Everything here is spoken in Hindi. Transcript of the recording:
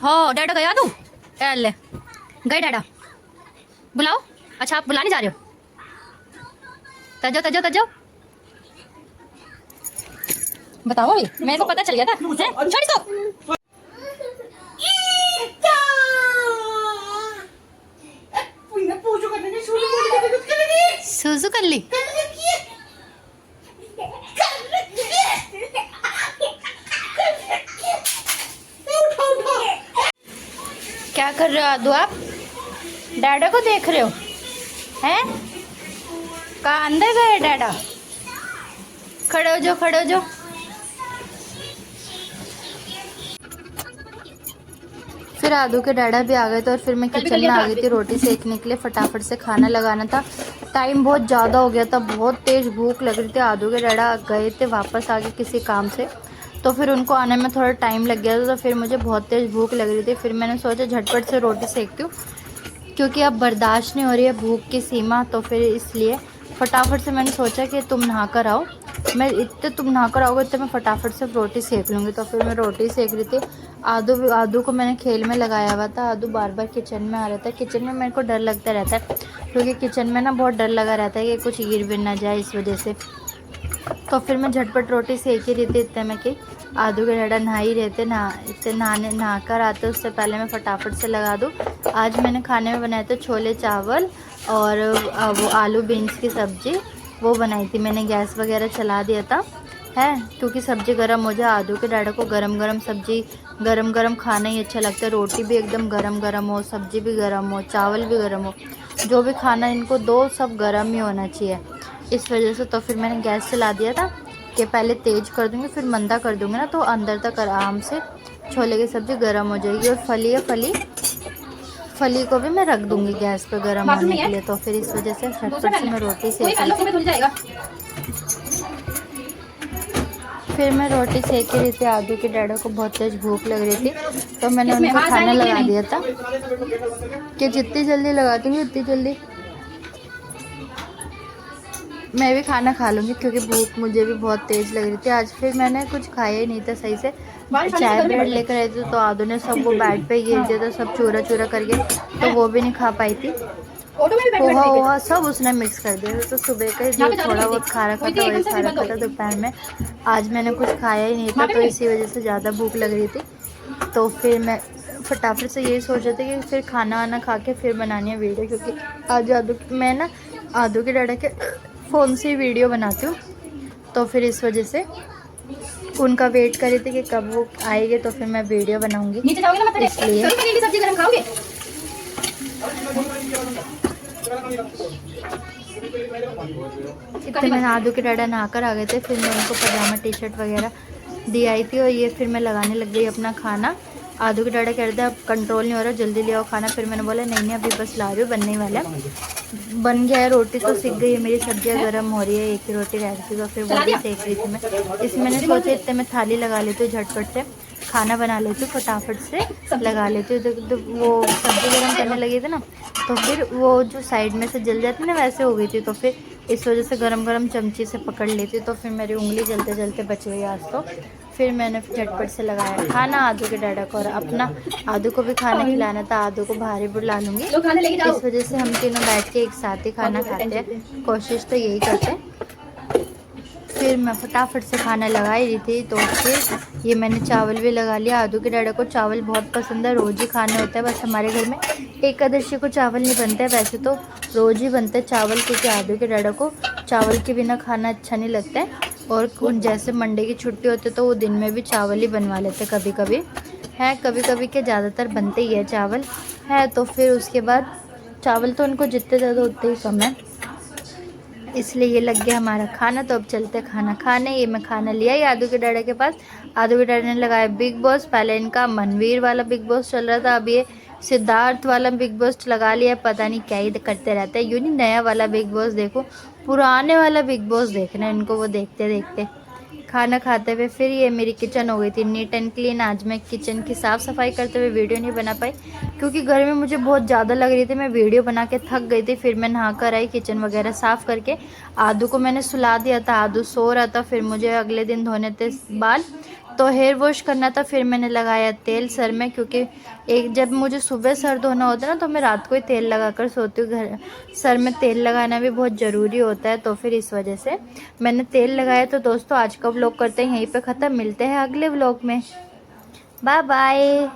हो डैडा गया तू ले गए डैडा बुलाओ। अच्छा आप बुलाने जा रहे हो? तजो तजो तजो बताओ अभी मेरे को पता चल गया था। छोड़ इसको। सूजू कर ली। क्या कर रहे हो आदू आप? डैडा को देख रहे हो हैं? कहाँ अंदर गए डैडा? खड़े हो जाओ खड़े हो जाओ। फिर आदू के डैडा भी आ गए थे और फिर मैं किचन में आ गई थी रोटी सेकने के लिए। फटाफट से खाना लगाना था। टाइम बहुत ज़्यादा हो गया था, बहुत तेज़ भूख लग रही थी। आदू के डैडा गए थे वापस आके किसी काम से, तो फिर उनको आने में थोड़ा टाइम लग गया था। तो फिर मुझे बहुत तेज़ भूख लग रही थी। फिर मैंने सोचा झटपट से रोटी सेकती हूँ क्योंकि अब बर्दाश्त नहीं हो रही है भूख की सीमा। तो फिर इसलिए फटाफट से मैंने सोचा कि तुम नहा कर आओ, मैं इतने तुम नहा कर आओगे तो मैं फटाफट से रोटी सेक लूँगी। तो फिर मैं रोटी सेक रही थी। आदू को मैंने खेल में लगाया हुआ था। आदू बार बार किचन में आ रहा था। किचन में मेरे को डर लगता रहता है क्योंकि किचन में ना बहुत डर लगा रहता है कि कुछ गिर भी ना जाए, इस वजह से। तो फिर मैं झटपट रोटी सेक ही रही थी इतने में कि आदू के डैडा नहा ही रहते। नहा कर आते उससे पहले मैं फटाफट से लगा दूँ। आज मैंने खाने में बनाए थे छोले चावल और वो आलू बीन्स की सब्ज़ी वो बनाई थी मैंने। गैस वगैरह चला दिया था है क्योंकि सब्ज़ी गर्म हो जाए। आदू के डैडा को गरम गरम सब्ज़ी गरम गरम खाना ही अच्छा लगता है। रोटी भी एकदम गरम गरम हो, सब्ज़ी भी गरम हो, चावल भी गरम हो, जो भी खाना इनको दो सब गरम ही होना चाहिए, इस वजह से। तो फिर मैंने गैस चला दिया था कि पहले तेज़ कर दूँगी फिर मंदा कर दूँगी ना, तो अंदर तक आराम से छोले की सब्ज़ी गर्म हो जाएगी। और फली को भी मैं रख दूँगी गैस पे गर्म होने के लिए। तो फिर इस वजह से झटपट से मैं रोटी सेक रही। फिर मैं रोटी सेक रही थी। आदू के डैडा को बहुत तेज भूख लग रही थी तो मैंने उनको खाना लगा दिया था कि जितनी जल्दी लगा दूँगी उतनी जल्दी मैं भी खाना खा लूँगी क्योंकि भूख मुझे भी बहुत तेज़ लग रही थी आज। फिर मैंने कुछ खाया ही नहीं था सही से। चाय ब्रेड लेकर आए थे तो आदू ने सब वो बेड पे गिर दिया था, सब चूरा चूरा करके, तो वो भी नहीं खा पाई थी। पोहा वोहा सब उसने मिक्स कर दिया था। तो सुबह का जो थोड़ा बहुत खा रखा था वही खा रखा था दोपहर में। आज मैंने कुछ खाया ही नहीं था तो इसी वजह से ज़्यादा भूख लग रही थी। तो फिर मैं फटाफट से यही सोच रही थी कि फिर खाना वाना खा के फिर बनानी है वीडियो, क्योंकि आज मैं ना आदू के डैडा के फ़ोन से ही वीडियो बनाती हूँ। तो फिर इस वजह से उनका वेट कर रही थी कि कब वो आएंगे तो फिर मैं वीडियो बनाऊंगी, इसलिए। इतने में आदू के डैडा नहा कर आ गए थे। फिर मैं उनको पजामा टी शर्ट वगैरह दी आई थी और ये फिर मैं लगाने लग गई अपना खाना। आदू के डैडा कह रहे थे अब कंट्रोल नहीं हो रहा, जल्दी ले आओ खाना। फिर मैंने बोला नहीं अभी बस ला रही हूँ, बनने वाला है। बन गया है, रोटी तो सिक गई है मेरी, सब्जियाँ गर्म हो रही है, एक ही रोटी रह रही थी तो फिर वो भी सेक रही थी मैं। इसमें मैंने सोचा इतने में थाली लगा लेती हूँ, झटपट से खाना बना लेती हूँ, फटाफट से लगा लेती हूँ। तो वो सब्ज़ी गर्म करने लगी थी ना तो फिर वो जो साइड में से जल जाती ना वैसे हो गई थी। तो फिर इस वजह से गरम गरम चमची से पकड़ लेती तो फिर मेरी उंगली जलते जलते बच गई आज। तो फिर मैंने झटपट से लगाया खाना आदू के डैडा को, और अपना आदू को भी खाना खिलाना था। आदू को बाहर ही बुला लूँगी, इस वजह से हम तीनों बैठ के एक साथ ही खाना खाते हैं, कोशिश तो यही करते हैं। फिर मैं फटाफट से खाना लगा ही रही थी तो फिर ये मैंने चावल भी लगा लिया। आदू के डैडा को चावल बहुत पसंद है, रोज़ ही खाने होता है। बस हमारे घर में एकादशी को चावल नहीं बनते हैं, वैसे तो रोज़ ही बनते हैं चावल, क्योंकि आदू के डैडा को चावल के बिना खाना अच्छा नहीं लगता है। और जैसे मंडे की छुट्टी होती है तो वो दिन में भी चावल ही बनवा लेते कभी कभी है, कभी कभी के ज़्यादातर बनते ही है चावल है। तो फिर उसके बाद चावल तो उनको जितने ज़्यादा उतने ही कम है, इसलिए ये लग गया हमारा खाना। तो अब चलते खाना खाने। ये मैं खाना लिया ही आदू के डैडा के पास। आदू के डैडा ने लगाया बिग बॉस, पहले इनका मनवीर वाला बिग बॉस चल रहा था, अब ये सिद्धार्थ वाला बिग बॉस लगा लिया। पता नहीं क्या ही करते रहते हैं, यूँ नहीं नया वाला बिग बॉस देखो, पुराने वाला बिग बॉस देखना है इनको। वो देखते देखते खाना खाते हुए फिर ये मेरी किचन हो गई थी नीट एंड क्लीन। आज मैं किचन की साफ़ सफाई करते हुए वीडियो नहीं बना पाई क्योंकि गर्मी मुझे बहुत ज़्यादा लग रही थी, मैं वीडियो बना के थक गई थी। फिर मैं नहा कर आई, किचन वगैरह साफ़ करके आदू को मैंने सुला दिया था, आदू सो रहा था। फिर मुझे अगले दिन धोने थे बाल, तो हेयर वॉश करना था, फिर मैंने लगाया तेल सर में, क्योंकि एक जब मुझे सुबह सर धोना होता है ना तो मैं रात को ही तेल लगा कर सोती हूँ। घर सर में तेल लगाना भी बहुत ज़रूरी होता है, तो फिर इस वजह से मैंने तेल लगाया। तो दोस्तों आज का व्लॉग करते हैं यहीं पे ख़त्म, मिलते हैं अगले व्लॉग में। Bye bye.